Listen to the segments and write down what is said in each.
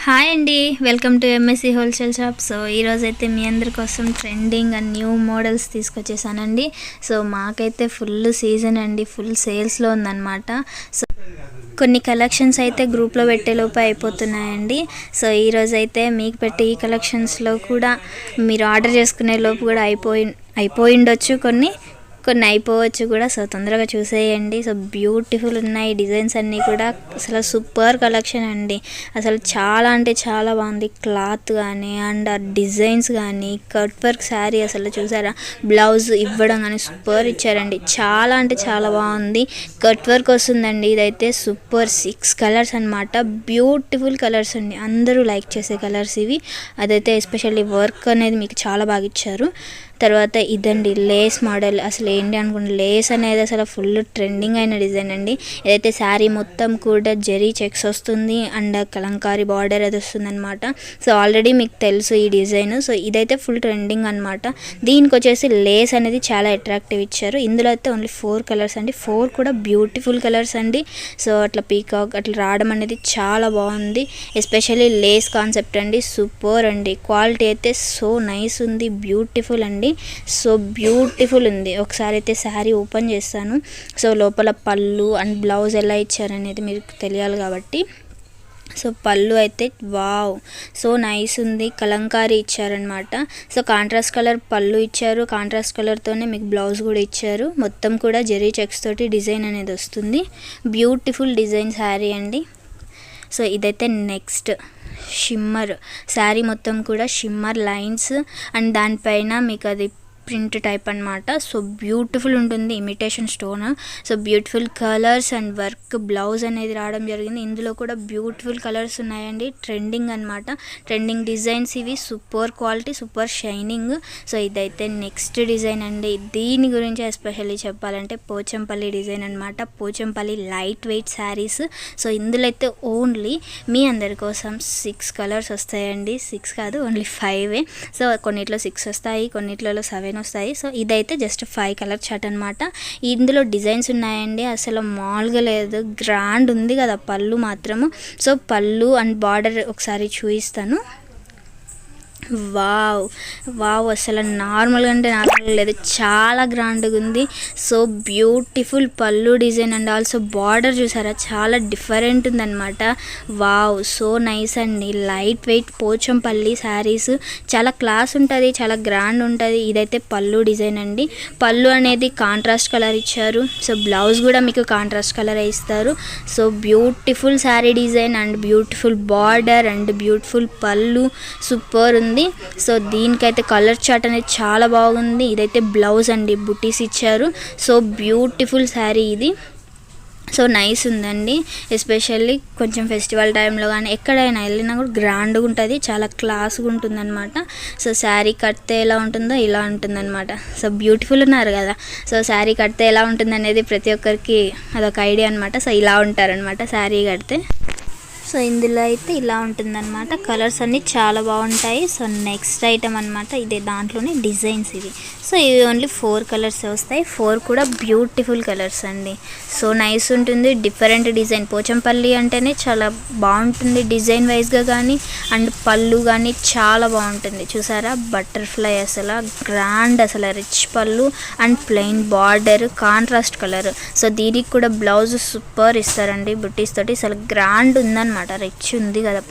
Hi అండి, welcome to MSC wholesale shop. So ఈరోజైతే మీ అందరి కోసం ట్రెండింగ్ అండ్ న్యూ మోడల్స్ తీసుకొచ్చేసానండి. సో మాకైతే ఫుల్ సీజన్ అండి, ఫుల్ సేల్స్లో ఉందన్నమాట. సో కొన్ని కలెక్షన్స్ అయితే గ్రూప్లో పెట్టేలోపు అయిపోతున్నాయండి. సో ఈరోజైతే మీకు పెట్టి ఈ కలెక్షన్స్లో కూడా మీరు ఆర్డర్ చేసుకునే లోపు కూడా అయిపోయిండొచ్చు, కొన్ని అయిపోవచ్చు కూడా. సో తొందరగా చూసేయండి. సో బ్యూటిఫుల్ ఉన్నాయి డిజైన్స్ అన్నీ కూడా. అసలు సూపర్ కలెక్షన్ అండి. అసలు చాలా అంటే చాలా బాగుంది. క్లాత్ కానీ అండ్ ఆ డిజైన్స్ కానీ, కట్ వర్క్ శారీ అసలు చూసారా, బ్లౌజ్ ఇవ్వడం కానీ సూపర్ ఇచ్చారండి. చాలా అంటే చాలా బాగుంది. కట్ వర్క్ వస్తుందండి. ఇదైతే సూపర్ 6 కలర్స్ అనమాట. బ్యూటిఫుల్ కలర్స్ అండి, అందరూ లైక్ చేసే కలర్స్ ఇవి. అదైతే ఎస్పెషల్లీ వర్క్ అనేది మీకు చాలా బాగా ఇచ్చారు. తర్వాత ఇదండి లేస్ మోడల్. అసలు ఏంటి అనుకుంటే, లేస్ అనేది అసలు ఫుల్ ట్రెండింగ్ అయిన డిజైన్ అండి. ఏదైతే శారీ మొత్తం కూడా జరీ చెక్స్ వస్తుంది అండ్ కలంకారీ బార్డర్ అది వస్తుంది అనమాట. సో ఆల్రెడీ మీకు తెలుసు ఈ డిజైన్. సో ఇదైతే ఫుల్ ట్రెండింగ్ అనమాట. దీనికి వచ్చేసి లేస్ అనేది చాలా అట్రాక్టివ్ ఇచ్చారు. ఇందులో అయితే ఓన్లీ 4 కలర్స్ అండి. 4 కూడా బ్యూటిఫుల్ కలర్స్ అండి. సో అట్లా పీకాక్ అట్లా రావడం అనేది చాలా బాగుంది. ఎస్పెషల్లీ లేస్ కాన్సెప్ట్ అండి, సూపర్ అండి. క్వాలిటీ అయితే సో నైస్ ఉంది, బ్యూటిఫుల్ అండి. సో బ్యూటిఫుల్ ఉంది. ఒకసారి అయితే శారీ ఓపెన్ చేస్తాను. సో లోపల పళ్ళు అండ్ బ్లౌజ్ ఎలా ఇచ్చారనేది మీకు తెలియాలి కాబట్టి. సో పళ్ళు అయితే వావ్, సో నైస్ ఉంది. కలంకారీ ఇచ్చారనమాట. సో కాంట్రాస్ట్ కలర్ పళ్ళు ఇచ్చారు, కాంట్రాస్ట్ కలర్తోనే మీకు బ్లౌజ్ కూడా ఇచ్చారు. మొత్తం కూడా జరీ చెక్స్ తోటి డిజైన్ అనేది వస్తుంది. బ్యూటిఫుల్ డిజైన్ శారీ అండి. సో ఇదైతే నెక్స్ట్ షిమ్మర్ శారీ, మొత్తం కూడా షిమ్మర్ లైన్స్ అండ్ దానిపైన మీకు అది ప్రింట్ టైప్ అనమాట. సో బ్యూటిఫుల్ ఉంటుంది, imitation stone. So beautiful colours and work blouse అనేది రావడం జరిగింది. ఇందులో కూడా బ్యూటిఫుల్ కలర్స్ ఉన్నాయండి. ట్రెండింగ్ అనమాట, ట్రెండింగ్ డిజైన్స్ ఇవి. Super quality, super shining. So ఇదైతే నెక్స్ట్ డిజైన్ అండి. దీని గురించి ఎస్పెషల్లీ చెప్పాలంటే పోచంపల్లి డిజైన్ అనమాట. Pochampally light weight saris. So ఇందులో అయితే ఓన్లీ మీ అందరి కోసం 6 కలర్స్ వస్తాయండి. 6 కాదు, ఓన్లీ 5. సో కొన్నిట్లో 6 వస్తాయి, కొన్నిట్లో 7 వస్తాయి. సో ఇదైతే జస్ట్ 5 కలర్ చార్ట్ అనమాట. ఇందులో డిజైన్స్ ఉన్నాయండి, అసలు మామూలుగా లేదు. గ్రాండ్ ఉంది కదా పళ్ళు మాత్రము. సో పళ్ళు అండ్ బార్డర్ ఒకసారి చూపిస్తాను. వావ్ వావ్, అసలు నార్మల్గా అంటే నార్మల్గా లేదు, చాలా గ్రాండ్గా ఉంది. సో బ్యూటిఫుల్ పళ్ళు డిజైన్ అండ్ ఆల్సో బార్డర్ చూసారా, చాలా డిఫరెంట్ ఉందన్నమాట. వావ్, సో నైస్ అండి. లైట్ వెయిట్ పోచంపల్లి శారీస్ చాలా క్లాస్ ఉంటుంది, చాలా గ్రాండ్ ఉంటుంది. ఇదైతే పళ్ళు డిజైన్ అండి. పళ్ళు అనేది కాంట్రాస్ట్ కలర్ ఇచ్చారు. సో బ్లౌజ్ కూడా మీకు కాంట్రాస్ట్ కలర్ ఇస్తారు. So beautiful sari design and beautiful border and beautiful పళ్ళు, సూపర్ ఉంది. సో దీనికైతే కలర్ చార్ట్ అనేది చాలా బాగుంది. ఇదైతే బ్లౌజ్ అండి, బుటీస్ ఇచ్చారు. సో బ్యూటిఫుల్ శారీ ఇది. సో నైస్ ఉందండి. ఎస్పెషల్లీ కొంచెం ఫెస్టివల్ టైంలో కానీ ఎక్కడైనా వెళ్ళినా కూడా గ్రాండ్గా ఉంటుంది, చాలా క్లాస్గా ఉంటుంది అనమాట. సో శారీ కడితే ఎలా ఉంటుందో ఇలా ఉంటుందన్నమాట. సో బ్యూటిఫుల్ ఉన్నారు కదా. సో శారీ కడితే ఎలా ఉంటుంది అనేది ప్రతి ఒక్కరికి అదొక ఐడియా అనమాట. సో ఇలా ఉంటారనమాట శారీ కడితే. సో ఇందులో అయితే ఇలా ఉంటుందన్నమాట. కలర్స్ అన్నీ చాలా బాగుంటాయి. సో నెక్స్ట్ ఐటమ్ అనమాట. ఇదే దాంట్లోనే డిజైన్స్ ఇవి. సో ఇవి ఓన్లీ 4 కలర్స్ వస్తాయి. 4 కూడా బ్యూటిఫుల్ కలర్స్ అండి. సో నైస్ ఉంటుంది, డిఫరెంట్ డిజైన్. పోచంపల్లి అంటేనే చాలా బాగుంటుంది డిజైన్ వైజ్గా కానీ అండ్ పళ్ళు కానీ చాలా బాగుంటుంది. చూసారా బటర్ఫ్లై, అసలు గ్రాండ్, అసలు రిచ్ పళ్ళు and plain border, contrast colour. So దీనికి కూడా బ్లౌజ్ సూపర్ ఇస్తారండి బుట్టీస్ తోటి. అసలు గ్రాండ్ ఉందన్నమాట, రిచ్ ఉంది కదా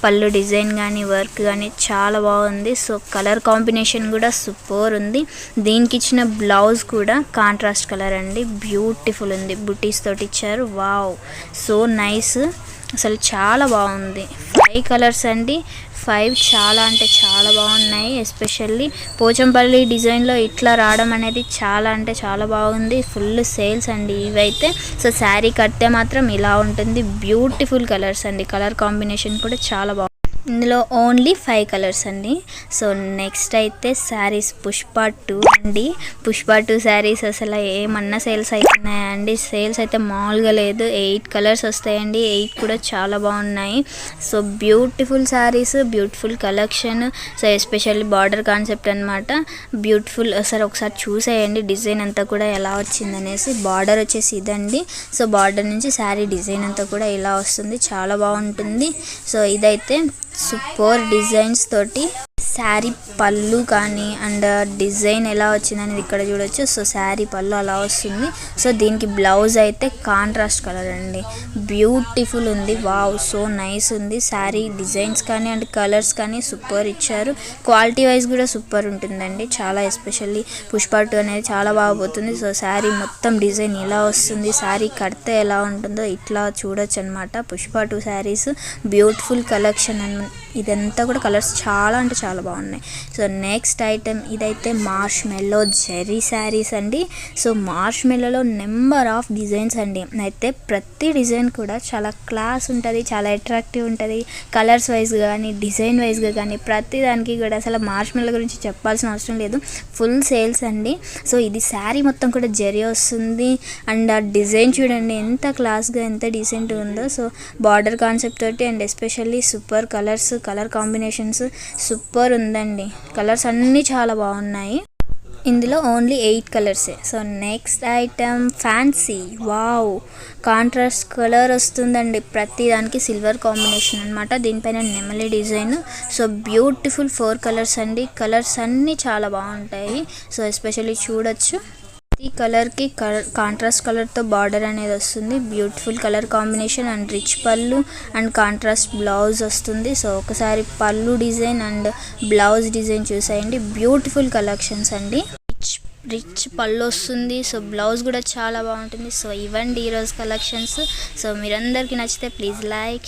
పళ్ళు డిజైన్ కానీ వర్క్ కానీ చాలా బాగుంది. సో కలర్ కాంబినేషన్ కూడా సూపర్ ఉంది. దీనికి ఇచ్చిన బ్లౌజ్ కూడా కాంట్రాస్ట్ కలర్ అండి, బ్యూటిఫుల్ ఉంది, బుటీస్ తోటి ఇచ్చారు. వావ్, సో నైస్, అసలు చాలా బాగుంది. 5 కలర్స్ అండి. 5 చాలా అంటే చాలా బాగున్నాయి. ఎస్పెషల్లీ పోచంపల్లి డిజైన్లో ఇట్లా రావడం అనేది చాలా అంటే చాలా బాగుంది. ఫుల్ సేల్స్ అండి ఇవైతే. సో శారీ కడితే మాత్రం ఇలా ఉంటుంది. బ్యూటిఫుల్ కలర్స్ అండి, కలర్ కాంబినేషన్ కూడా చాలా బాగుంది. ఇందులో ఓన్లీ 5 కలర్స్ అండి. సో నెక్స్ట్ అయితే శారీస్ పుష్ప 2 అండి. పుష్ప 2 శారీస్ అసలు ఏమన్నా సేల్స్ అవుతున్నాయా అండి? సేల్స్ అయితే మామూలుగా లేదు. 8 కలర్స్ వస్తాయండి. 8 కూడా చాలా బాగున్నాయి. So beautiful saris, beautiful collection. So especially border concept అనమాట. బ్యూటిఫుల్. అసలు ఒకసారి చూసేయండి డిజైన్ అంతా కూడా ఎలా వచ్చిందనేసి. బార్డర్ వచ్చేసి ఇదండి. సో బార్డర్ నుంచి శారీ డిజైన్ అంతా కూడా ఇలా వస్తుంది. చాలా బాగుంటుంది. సో ఇదైతే సూపర్ డిజైన్స్ తోటి శారీ పళ్ళు కానీ అండ్ డిజైన్ ఎలా వచ్చిందనేది ఇక్కడ చూడొచ్చు. సో శారీ పళ్ళు అలా వస్తుంది. సో దీనికి బ్లౌజ్ అయితే కాంట్రాస్ట్ కలర్ అండి. బ్యూటిఫుల్ ఉంది. వావ్, సో నైస్ ఉంది. శారీ డిజైన్స్ కానీ అండ్ కలర్స్ కానీ సూపర్ ఇచ్చారు. క్వాలిటీ వైజ్ కూడా సూపర్ ఉంటుందండి. చాలా ఎస్పెషల్లీ పుష్ప 2 అనేది చాలా బాగా పోతుంది. సో శారీ మొత్తం డిజైన్ ఇలా వస్తుంది. శారీ కడితే ఎలా ఉంటుందో ఇట్లా చూడొచ్చు అనమాట. పుష్ప 2 శారీస్ బ్యూటిఫుల్ కలెక్షన్ అని. ఇదంతా కూడా కలర్స్ చాలా అంటే చాలా బాగున్నాయి. సో నెక్స్ట్ ఐటెం ఇదైతే మార్ష్ మెల్లో జెరీ శారీస్ అండి. సో మార్ష్ మెల్లోలో నెంబర్ ఆఫ్ డిజైన్స్ అండి. అయితే ప్రతి డిజైన్ కూడా చాలా క్లాస్ ఉంటుంది, చాలా అట్రాక్టివ్ ఉంటుంది. కలర్స్ వైజ్గా కానీ డిజైన్ వైజ్గా కానీ ప్రతి దానికి కూడా అసలు మార్ష్ మెల్లో గురించి చెప్పాల్సిన అవసరం లేదు. ఫుల్ సేల్స్ అండి. సో ఇది శారీ మొత్తం కూడా జెరీ వస్తుంది. అండ్ ఆ డిజైన్ చూడండి ఎంత క్లాస్గా ఎంత డీసెంట్గా ఉందో. సో బార్డర్ కాన్సెప్ట్ తోటి and especially super colours, colour combinations super ఉందండి. కలర్స్ అన్నీ చాలా బాగున్నాయి. ఇందులో ఓన్లీ 8 కలర్సే. So next item fancy. Wow, contrast colour వస్తుందండి. ప్రతి దానికి సిల్వర్ కాంబినేషన్ అనమాట. దీనిపైన నెమలి డిజైన్. సో బ్యూటిఫుల్ 4 కలర్స్ అండి. కలర్స్ అన్నీ చాలా బాగుంటాయి. సో ఎస్పెషల్లీ చూడొచ్చు. ఈ కలర్కి కాంట్రాస్ట్ కలర్తో బార్డర్ అనేది వస్తుంది. Beautiful colour combination and rich పళ్ళు అండ్ కాంట్రాస్ట్ బ్లౌజ్ వస్తుంది. సో ఒకసారి పళ్ళు డిజైన్ అండ్ బ్లౌజ్ డిజైన్ చూసేయండి. బ్యూటిఫుల్ కలెక్షన్స్ అండి. రిచ్ పళ్ళు వస్తుంది. సో బ్లౌజ్ కూడా చాలా బాగుంటుంది. సో ఇవ్వండి ఈరోజు కలెక్షన్స్. సో మీరందరికీ నచ్చితే ప్లీజ్ లైక్,